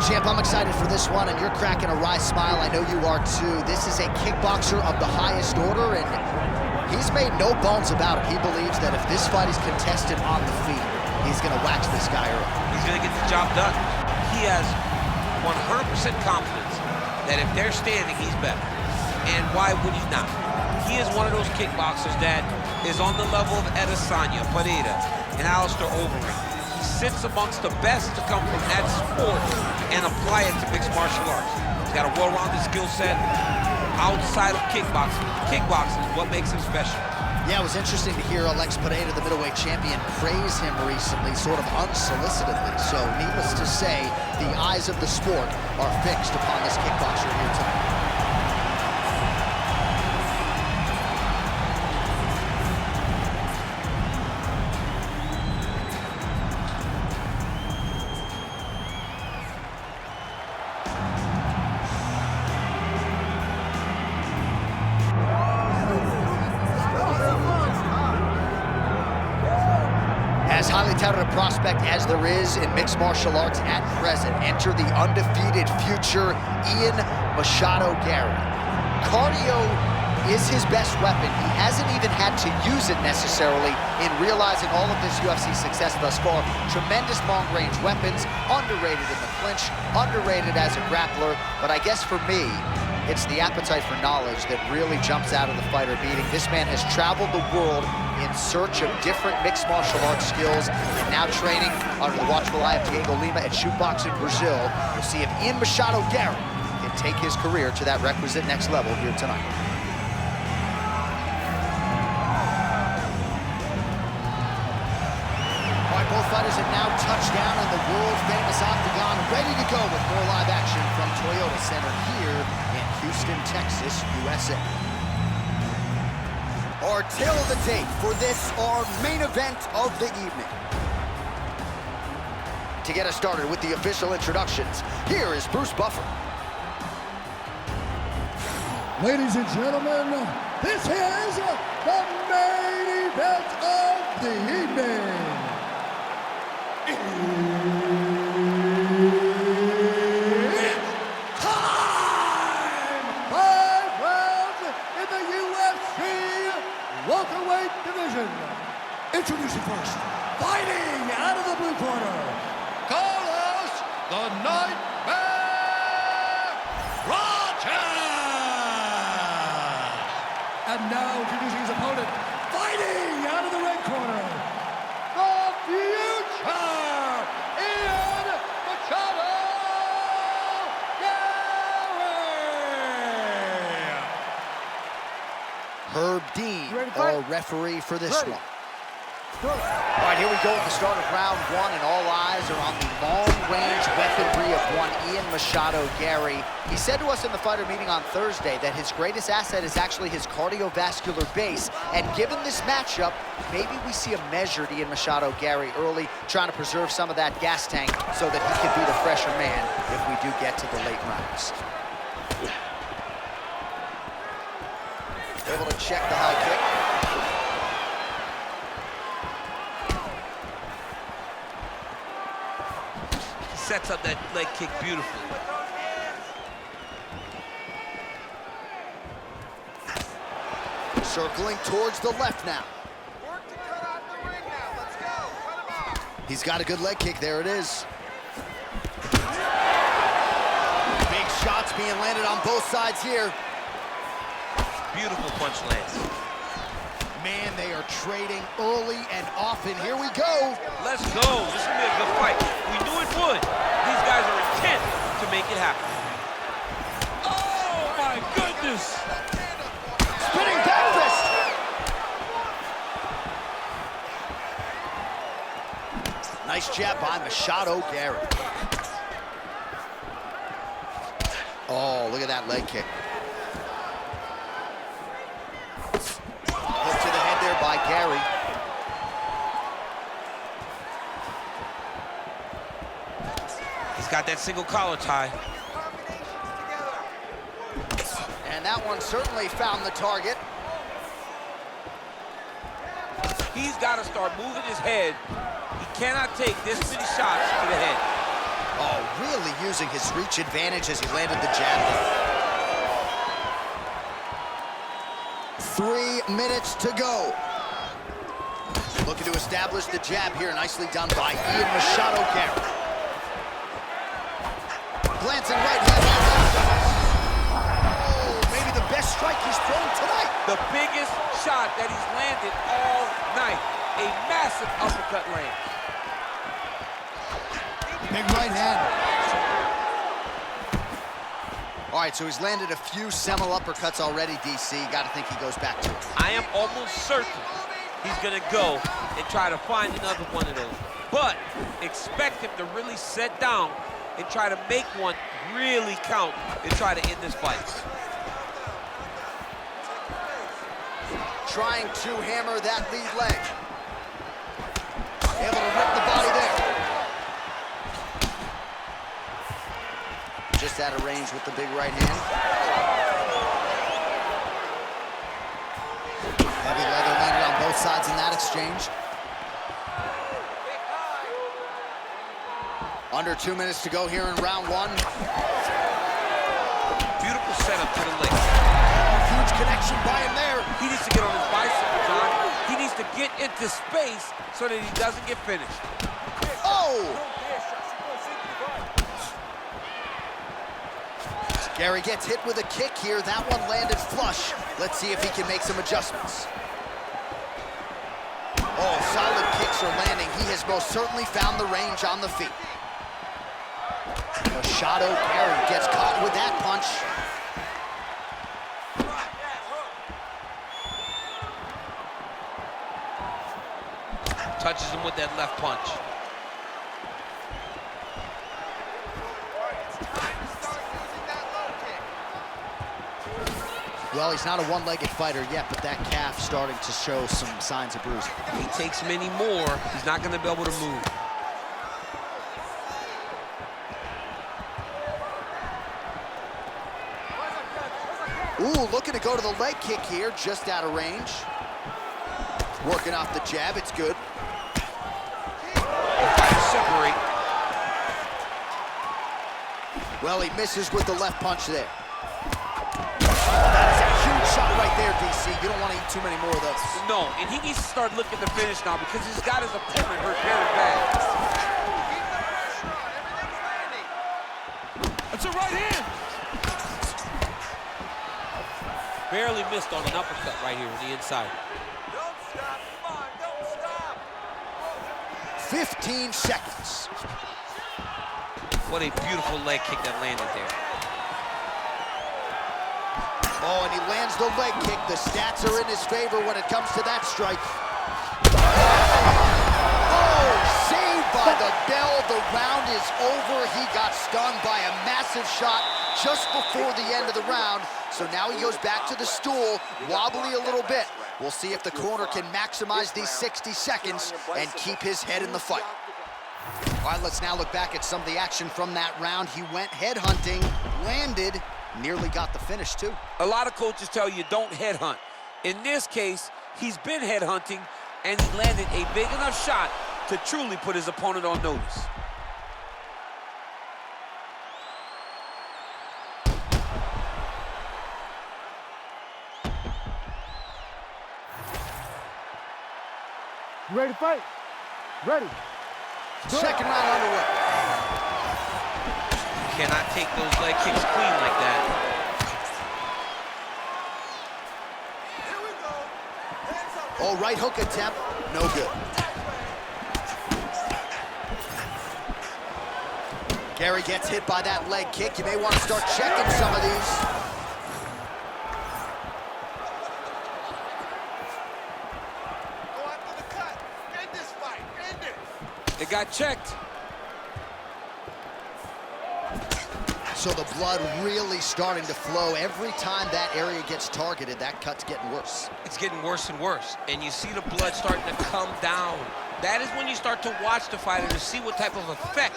Champ, I'm excited for this one, and you're cracking a wry smile. I know you are too. This is a kickboxer of the highest order, and he's made no bones about it. He believes that if this fight is contested on the feet, he's gonna wax this guy early. He's gonna get the job done. He has 100% confidence that if they're standing, he's better. And why would he not? He is one of those kickboxers that is on the level of Adesanya, Pereira, and Alistair Overeem. He sits amongst the best to come from that sport and apply it to mixed martial arts. He's got a well-rounded skill set outside of kickboxing. Kickboxing is what makes him special. Yeah, it was interesting to hear Alex Pereira, the middleweight champion, praise him recently, sort of unsolicitedly. So, needless to say, the eyes of the sport are fixed upon this kickboxer here tonight. As highly touted a prospect as there is in mixed martial arts at present, enter the undefeated future Ian Machado Garry. Cardio is his best weapon. He hasn't even had to use it necessarily in realizing all of this UFC success thus far. Tremendous long-range weapons, underrated in the clinch, underrated as a grappler, but I guess for me, it's the appetite for knowledge that really jumps out of the fighter beating. This man has traveled the world in search of different mixed martial arts skills, and now training under the watchful eye of Diego Lima at Shootbox in Brazil. We'll see if Ian Machado Garry can take his career to that requisite next level here tonight. All right, both fighters have now touched down in the world-famous octagon, ready to go with more live action from Toyota Center here in Houston, Texas, USA. Our tale of the tape for this, our main event of the evening. To get us started with the official introductions, here is Bruce Buffer. Ladies and gentlemen, this is the main event of the evening. It's time! 5 rounds in the UFC welterweight division. Introducing first, fighting out of the blue corner, Carlos the Nightmare Prates. And now introducing his opponent, fighting out of the red corner, the future, Ian Machado Garry. Herb Dean, our referee for this one. All right, here we go at the start of round one, and all eyes are on the long-range weaponry of one Ian Machado Garry. He said to us in the fighter meeting on Thursday that his greatest asset is actually his cardiovascular base, and given this matchup, maybe we see a measured Ian Machado Garry early, trying to preserve some of that gas tank so that he can beat a fresher man if we do get to the late rounds. Able to check the high kick. Sets up that leg kick beautifully. Circling towards the left now. Work to cut out the ring now. Let's go. Cut him off. He's got a good leg kick. There it is. Big shots being landed on both sides here. Beautiful punch lands. Man, they are trading early and often. Here we go. Let's go. This is going to be a good fight. We knew it would. These guys are intent to make it happen. Oh, my goodness. Spinning back fist. Nice jab by Machado Garry. Oh, look at that leg kick. Hook to the head there by Garry. He's got that single collar tie. And that one certainly found the target. He's got to start moving his head. He cannot take this many shots to the head. Oh, really using his reach advantage as he landed the jab. 3 minutes to go. Looking to establish the jab here. Nicely done by Ian Machado Garry. Glancing right hand. Oh, maybe the best strike he's thrown tonight. The biggest shot that he's landed all night. A massive uppercut land. Big right hand. All right, so he's landed a few seminal uppercuts already, DC. Got to think he goes back to it. I am almost certain he's going to go and try to find another one of those. But expect him to really sit down and try to make one really count and try to end this fight. Trying to hammer that lead leg. Able to rip the body there. Just out of range with the big right hand. Heavy leather landed on both sides in that exchange. Under 2 minutes to go here in round one. Beautiful setup to the leg. Huge connection by him there. He needs to get on his bicycle, John. He needs to get into space so that he doesn't get finished. Oh! Garry gets hit with a kick here. That one landed flush. Let's see if he can make some adjustments. Oh, solid kicks are landing. He has most certainly found the range on the feet. Machado Garry gets caught with that punch. Touches him with that left punch. Well, he's not a one-legged fighter yet, but that calf starting to show some signs of bruising. If he takes many more, he's not going to be able to move. Ooh, looking to go to the leg kick here, just out of range. Working off the jab, it's good. Separate. Well, he misses with the left punch there. That is a huge shot right there, DC. You don't want to eat too many more of those. No, and he needs to start looking to finish now because he's got his opponent hurt very bad. That's a right hand. Barely missed on an uppercut right here on the inside. Don't stop, come on, don't stop. 15 seconds. What a beautiful leg kick that landed there. Oh, and he lands the leg kick. The stats are in his favor when it comes to that strike. Oh, saved by the bell. The round is over. He got stunned by a massive shot just before the end of the round. So now he goes back to the stool, wobbly a little bit. We'll see if the corner can maximize these 60 seconds and keep his head in the fight. All right, let's now look back at some of the action from that round. He went headhunting, landed, nearly got the finish too. A lot of coaches tell you don't headhunt. In this case, he's been headhunting and he landed a big enough shot to truly put his opponent on notice. You ready to fight? Ready. Second round underway. Cannot take those leg kicks clean like that. Here we go. Hands up. Oh, right hook attempt, no good. Garry gets hit by that leg kick. You may want to start checking some of these. Go after the cut. End this fight. End it. It got checked. So the blood really starting to flow. Every time that area gets targeted, that cut's getting worse. It's getting worse and worse. And you see the blood starting to come down. That is when you start to watch the fighter to see what type of effect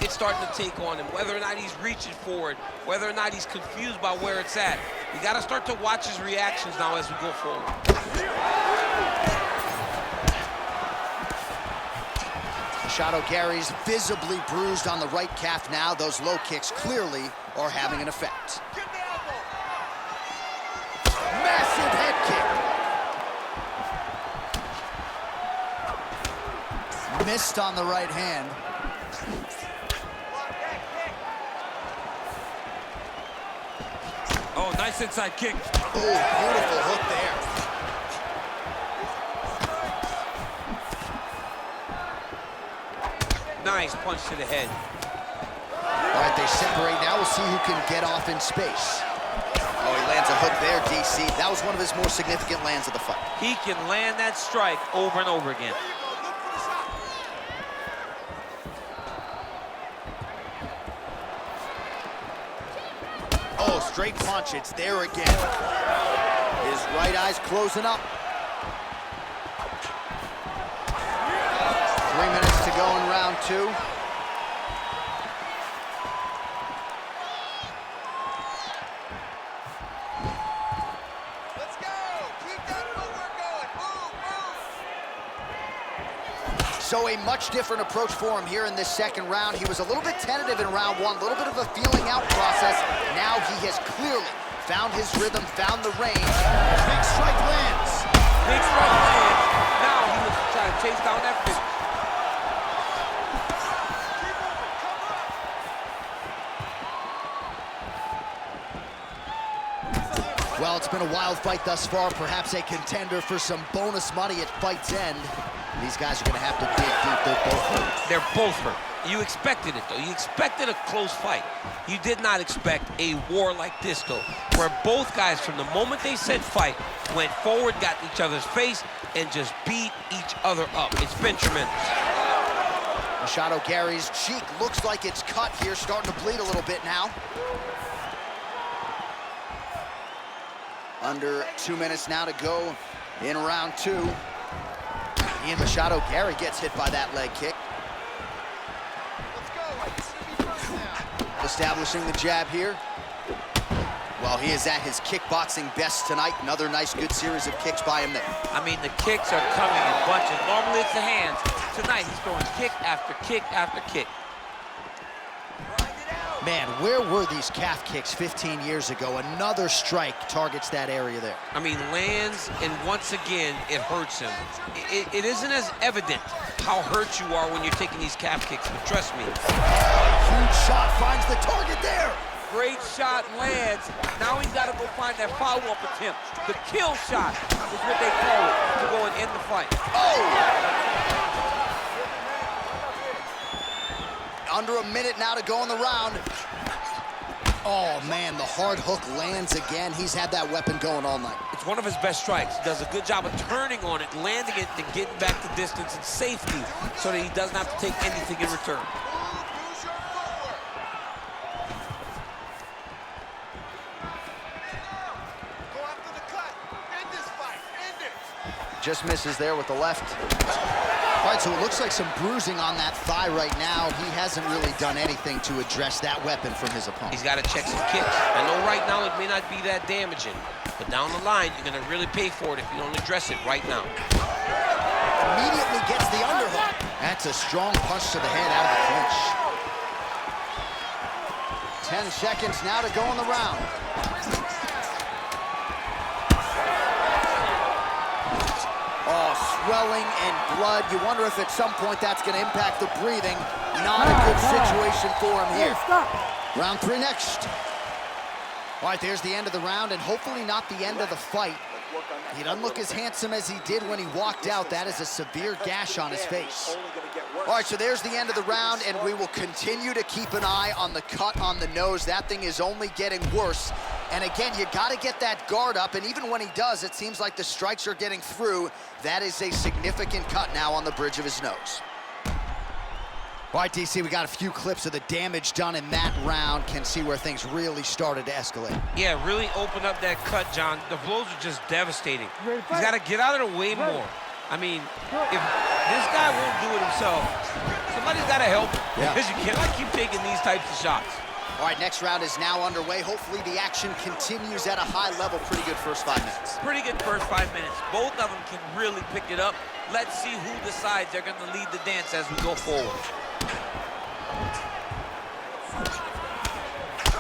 it's starting to take on him, whether or not he's reaching for it, whether or not he's confused by where it's at. You got to start to watch his reactions now as we go forward. Machado Garry's visibly bruised on the right calf now. Those low kicks clearly are having an effect. Massive head kick. Missed on the right hand. Oh, nice inside kick. Oh, beautiful hook there. Nice punch to the head. All right, they separate now. We'll see who can get off in space. Oh, he lands a hook there, DC. That was one of his more significant lands of the fight. He can land that strike over and over again. Oh, straight punch. It's there again. His right eye's closing up. 3 minutes to go in round 2. Let's go! Keep that footwork going. Move, move! So a much different approach for him here in this second round. He was a little bit tentative in round 1, a little bit of a feeling out process. Now he has clearly found his rhythm, found the range. Big strike lands. Big strike lands. Now he looks to try to chase down that finish. Well, it's been a wild fight thus far, perhaps a contender for some bonus money at fight's end. These guys are going to have to dig deep. They're both hurt. They're both hurt. You expected it, though. You expected a close fight. You did not expect a war like this, though, where both guys, from the moment they said fight, went forward, got in each other's face, and just beat each other up. It's been tremendous. Machado Garry's cheek looks like it's cut here, starting to bleed a little bit now. Under 2 minutes now to go in round 2. Ian Machado Garry gets hit by that leg kick. Let's go. This is gonna be first now. Establishing the jab here. Well, he is at his kickboxing best tonight. Another nice, good series of kicks by him there. I mean, the kicks are coming in bunches. Normally it's the hands. Tonight he's throwing kick after kick after kick. Man, where were these calf kicks 15 years ago? Another strike targets that area there. I mean, lands, and once again, it hurts him. It isn't as evident how hurt you are when you're taking these calf kicks, but trust me. Huge shot finds the target there. Great shot lands. Now he's got to go find that follow-up attempt. The kill shot is what they call it, to go and end the fight. Oh! Under a minute now to go in the round. Oh, man, the hard hook lands again. He's had that weapon going all night. It's one of his best strikes. He does a good job of turning on it, landing it, and getting back the distance and safety so that he doesn't have to take anything in return. Use your footwork. Go after the cut. End this fight. End it. Just misses there with the left. All right, so it looks like some bruising on that thigh right now. He hasn't really done anything to address that weapon from his opponent. He's got to check some kicks. I know right now it may not be that damaging, but down the line, you're going to really pay for it if you don't address it right now. Immediately gets the underhook. That's a strong punch to the head out of the clinch. 10 seconds now to go in the round. Oh, swelling and blood. You wonder if at some point that's going to impact the breathing. Not a good situation for him here. Round 3 next. All right, there's the end of the round, and hopefully not the end of the fight. He doesn't look as handsome as he did when he walked out. That is a severe gash on his face. All right, so there's the end of the round, and we will continue to keep an eye on the cut on the nose. That thing is only getting worse. And again, you got to get that guard up, and even when he does, it seems like the strikes are getting through. That is a significant cut now on the bridge of his nose. All right, DC, we got a few clips of the damage done in that round. Can see where things really started to escalate. Yeah, really opened up that cut, John. The blows are just devastating. He's got to get out of the way more. I mean, if this guy won't do it himself, somebody's got to help him, because you cannot keep taking these types of shots. All right, next round is now underway. Hopefully the action continues at a high level. Pretty good first 5 minutes. Pretty good first 5 minutes. Both of them can really pick it up. Let's see who decides they're going to lead the dance as we go forward.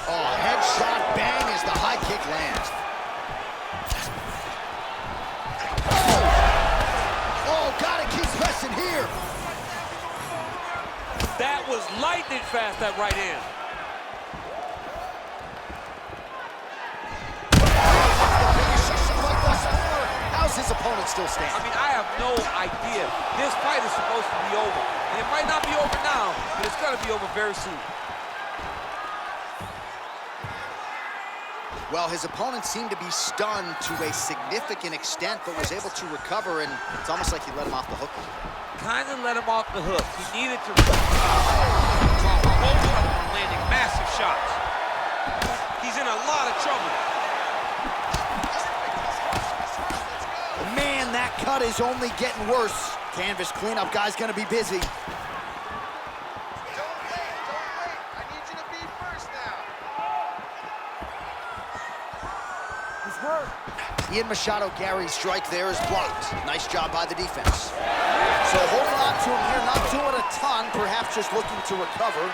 Oh, headshot bang as the high kick lands. Oh, gotta keep pressing here. That was lightning fast, that right hand. How's his opponent still standing? I mean, I have no idea. This fight is supposed to be over. And it might not be over now, but it's going to be over very soon. Well, his opponent seemed to be stunned to a significant extent, but was able to recover, and it's almost like he let him off the hook. Kind of let him off the hook. He needed to... Both of them landing massive shots. He's in a lot of trouble. Man, that cut is only getting worse. Canvas cleanup guy's gonna be busy. Don't wait. I need you to be first now. He's hurt. Ian Machado Garry's strike there is blocked. Nice job by the defense. So holding on to him here, not doing a ton, perhaps just looking to recover.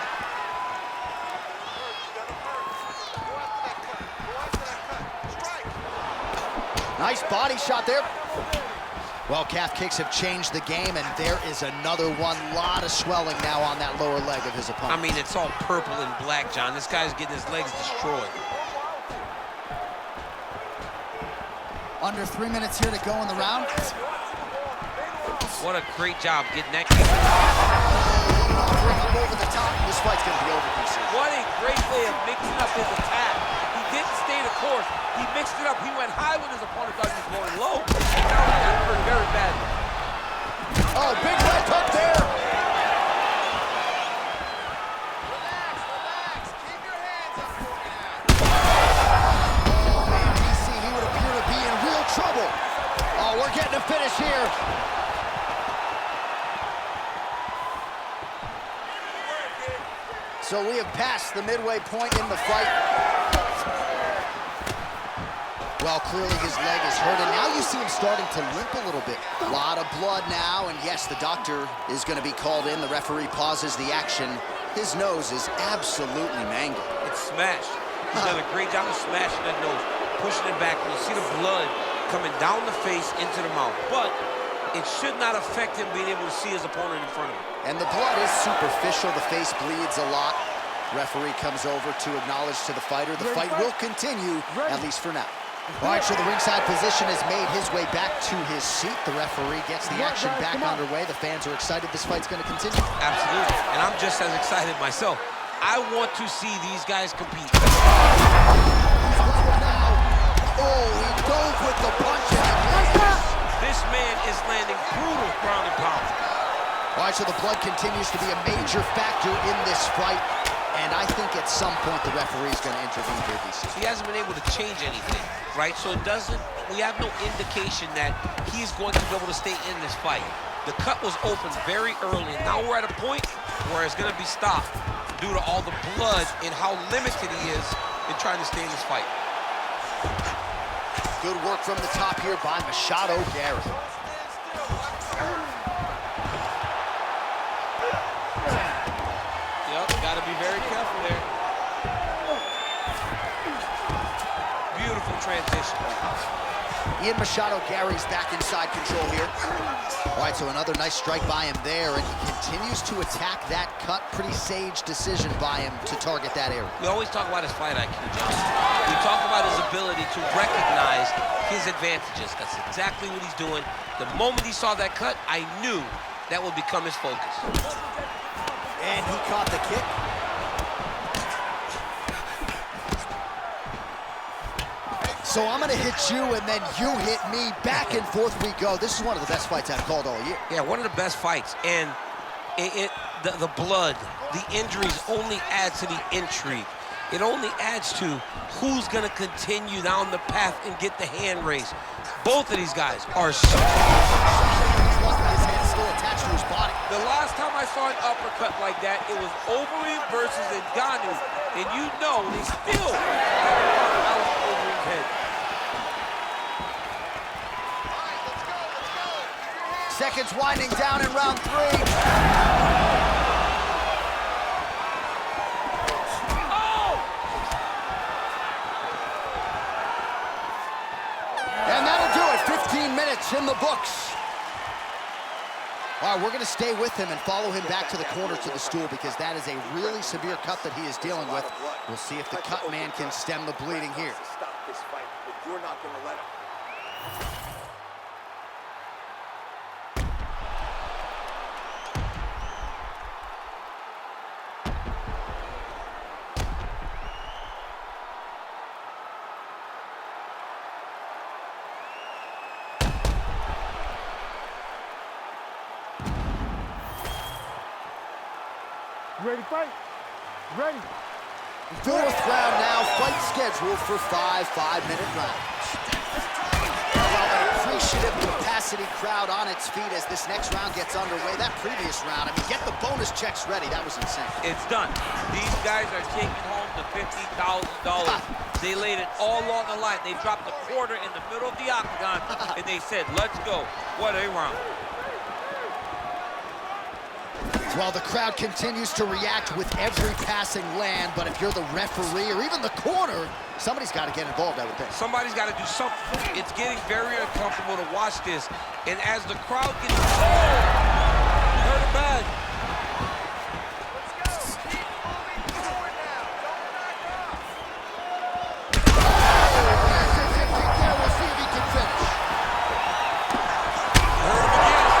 Nice body shot there. Well, calf kicks have changed the game, and there is another one. Lot of swelling now on that lower leg of his opponent. I mean, it's all purple and black, John. This guy's getting his legs destroyed. Under 3 minutes here to go in the round. What a great job getting that kick. Bring him over the top. This fight's gonna be over, DC. What a great way of mixing up his attack. He didn't stay the course. He mixed it up. He went high when his opponent thought he was going low. And now he got hurt very badly. Oh, big left hook there. Relax. Keep your hands up for me now. Oh, man, DC, he would appear to be in real trouble. Oh, we're getting a finish here. So we have passed the midway point in the fight. Well, clearly his leg is hurt, and now you see him starting to limp a little bit. A lot of blood now, and yes, the doctor is going to be called in. The referee pauses the action. His nose is absolutely mangled. It's smashed. He's done a great job of smashing that nose, pushing it back. You see the blood coming down the face into the mouth. But it should not affect him being able to see his opponent in front of him. And the blood is superficial. The face bleeds a lot. Referee comes over to acknowledge to the fighter. The fight will continue, at least for now. All right, so the ringside position has made his way back to his seat. The referee gets the action back underway. The fans are excited this fight's going to continue. Absolutely, and I'm just as excited myself. I want to see these guys compete. Oh, he dove with the punch. This man is landing brutal ground and pound. All right, so the blood continues to be a major factor in this fight. And I think at some point the referee is going to intervene here, DC. He hasn't been able to change anything, right? So it doesn't, we have no indication that he's going to be able to stay in this fight. The cut was open very early, and now we're at a point where it's going to be stopped due to all the blood and how limited he is in trying to stay in this fight. Good work from the top here by Machado Garry. Got to be very careful there. Beautiful transition. Ian Machado Garry's back inside control here. All right, so another nice strike by him there, and he continues to attack that cut. Pretty sage decision by him to target that area. We always talk about his fight IQ, John. We talk about his ability to recognize his advantages. That's exactly what he's doing. The moment he saw that cut, I knew that would become his focus. And he caught the kick. So I'm gonna hit you and then you hit me. Back and forth we go. This is one of the best fights I've called all year. Yeah, one of the best fights. And the blood, the injuries only add to the intrigue. It only adds to who's gonna continue down the path and get the hand raised. Both of these guys are so... He's lucky his head's still attached to his body. The last time I saw an uppercut like that, it was Overeem versus Ngannou. And you know they still out of Overeem's head. Seconds winding down in round 3. Oh! And that'll do it. 15 minutes in the books. All right, we're going to stay with him and follow him back to the corner to the stool because that is a really severe cut that he is dealing with. We'll see if the cut man can stem the bleeding here. Stop this fight, but you're not going to let him. Ready to fight? Ready. Fourth round now, fight scheduled for 5 5-minute rounds. Well, an appreciative capacity crowd on its feet as this next round gets underway. That previous round, I mean, get the bonus checks ready. That was insane. It's done. These guys are taking home the $50,000. They laid it all on the line. They dropped a quarter in the middle of the octagon, and they said, let's go. What a round. Well, the crowd continues to react with every passing land, but if you're the referee or even the corner, somebody's got to get involved, I would think. Somebody's got to do something. It's getting very uncomfortable to watch this. And as the crowd gets... Oh! Hurt it bad. Let's go. Keep moving forward now. Don't back up. We'll see if he can finish. Hurt him again.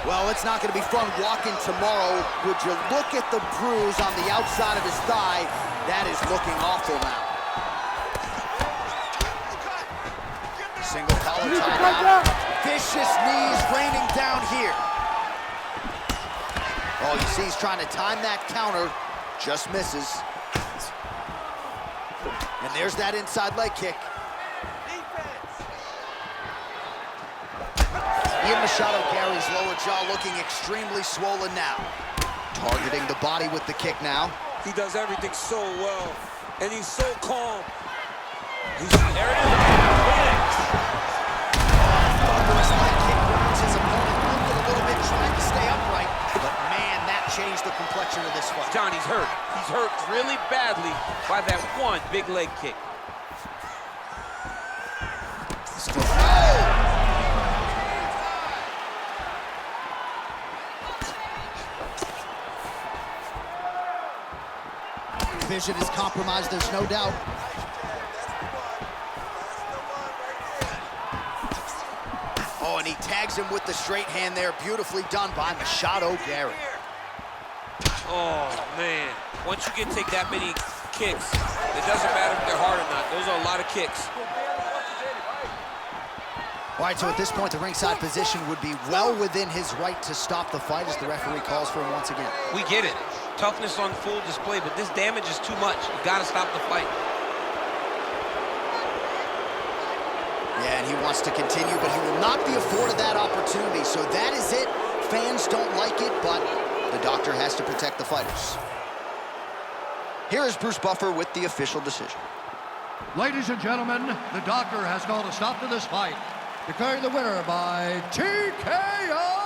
Well, it's not going to be fun walking tomorrow. Would you look at the bruise on the outside of his thigh? That is looking awful now. Single collar tie now. Vicious knees raining down here. Oh, you see he's trying to time that counter. Just misses. And there's that inside leg kick. Gary's lower jaw looking extremely swollen now. Targeting the body with the kick now. He does everything so well, and he's so calm. There it is. Thunderous leg kick brings his opponent under a little bit, trying to stay upright. But man, that changed the complexion of this fight. Johnny's hurt. He's hurt really badly by that one big leg kick. Vision is compromised, there's no doubt. Oh, and he tags him with the straight hand there. Beautifully done by Machado Garry. Oh, man. Once you can take that many kicks, it doesn't matter if they're hard or not. Those are a lot of kicks. All right, so at this point, the ringside position would be well within his right to stop the fight as the referee calls for him once again. We get it. Toughness on full display, but this damage is too much. You gotta stop the fight. Yeah, and he wants to continue, but he will not be afforded that opportunity. So that is it. Fans don't like it, but the doctor has to protect the fighters. Here is Bruce Buffer with the official decision. Ladies and gentlemen, the doctor has called a stop to this fight, declaring the winner by TKO.